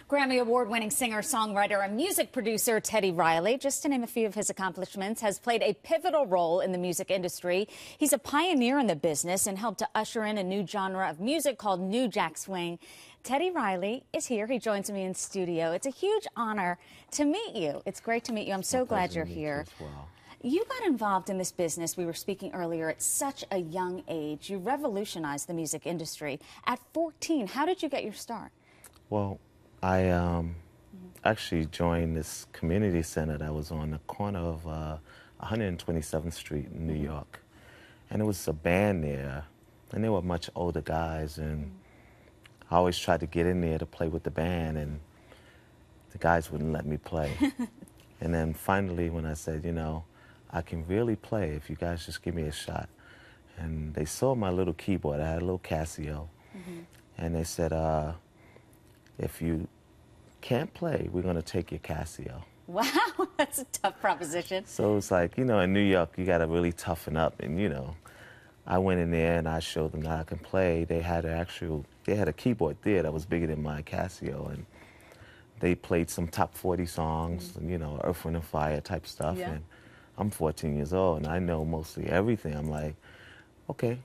Grammy Award-winning singer, songwriter, and music producer Teddy Riley, just to name a few of his accomplishments, has played a pivotal role in the music industry. He's a pioneer in the business and helped to usher in a new genre of music called New Jack Swing. Teddy Riley is here. He joins me in studio. It's a huge honor to meet you. It's great to meet you. I'm so glad you're here. You got involved in this business, we were speaking earlier, at such a young age. You revolutionized the music industry. At 14, how did you get your start? Well, I actually joined this community center that was on the corner of 127th Street in New York. And it was a band there, and they were much older guys, and I always tried to get in there to play with the band, and the guys wouldn't let me play. And then finally, when I said, you know, I can really play if you guys just give me a shot. And they saw my little keyboard. I had a little Casio. And they said, if you can't play, we're going to take your Casio. Wow, that's a tough proposition. So it's like, you know, in New York, you got to really toughen up. And, you know, I went in there and I showed them that I can play. They had a keyboard there that was bigger than my Casio. And they played some top 40 songs, and, you know, Earth, Wind & Fire type stuff. Yeah. And I'm 14 years old, and I know mostly everything. I'm like, okay.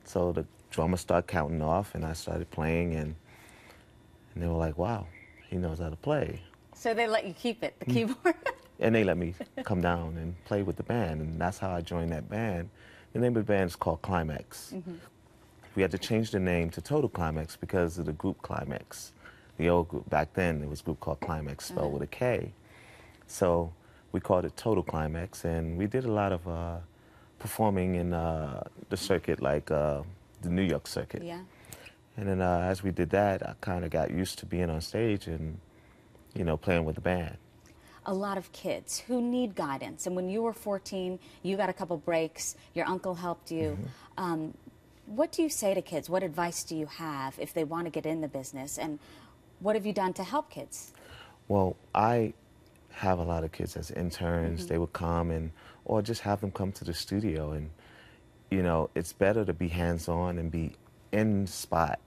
So the drummer started counting off, and I started playing, and they were like, wow, he knows how to play. So they let you keep it, the keyboard? And they let me come down and play with the band, and that's how I joined that band. The name of the band is called Climax. We had to change the name to Total Climax because of the group Climax. The old group, back then, there was a group called Climax, spelled with a K. So we called it Total Climax, and we did a lot of performing in the circuit, like the New York circuit. Yeah. And then as we did that, I kind of got used to being on stage and, you know, playing with the band. A lot of kids who need guidance, and when you were 14, you got a couple breaks, your uncle helped you. What do you say to kids? What advice do you have if they want to get in the business, and what have you done to help kids? Well, I have a lot of kids as interns. They would come or just have them come to the studio, and you know, it's better to be hands-on and be in the spot,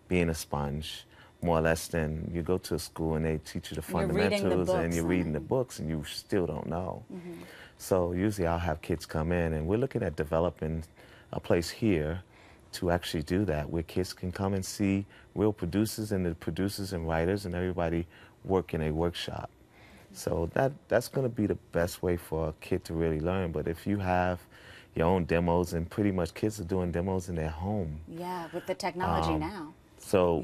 being a sponge, more or less, than you go to a school and they teach you the fundamentals and you're reading the books and you still don't know. So usually I'll have kids come in, and we're looking at developing a place here to actually do that, where kids can come and see real producers, and the producers and writers and everybody work in a workshop. So that's going to be the best way for a kid to really learn. But if you have your own demos, and pretty much kids are doing demos in their home. Yeah, with the technology now. So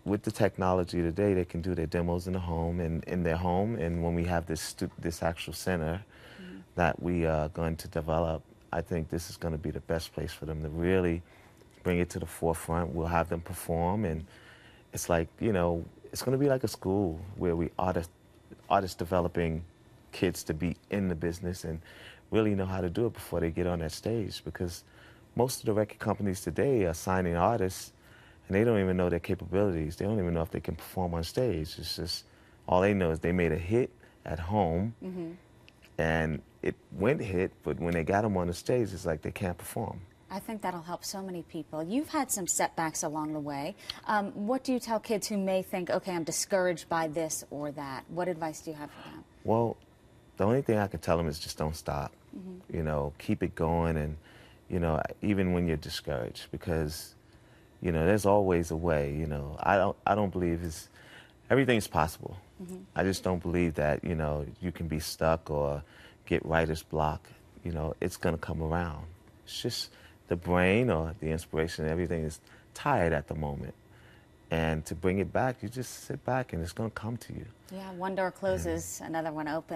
with the technology today, they can do their demos in the home, and in their home. And when we have this actual center that we are going to develop, I think this is going to be the best place for them to really bring it to the forefront. We'll have them perform, and it's like, you know, it's going to be like a school where we artists developing kids to be in the business and really know how to do it before they get on that stage, because most of the record companies today are signing artists and they don't even know their capabilities. They don't even know if they can perform on stage. It's just, all they know is they made a hit at home and it went hit, but when they got them on the stage, it's like they can't perform. I think that'll help so many people. You've had some setbacks along the way. What do you tell kids who may think, okay, I'm discouraged by this or that? What advice do you have for them? Well, the only thing I can tell them is just don't stop. You know, keep it going, and, you know, even when you're discouraged, because, you know, there's always a way. You know, I don't believe everything's possible. I just don't believe that, you know, you can be stuck or get writer's block. You know, it's going to come around. It's just the brain or the inspiration, everything is tired at the moment. And to bring it back, you just sit back and it's going to come to you. Yeah, one door closes, another one opens.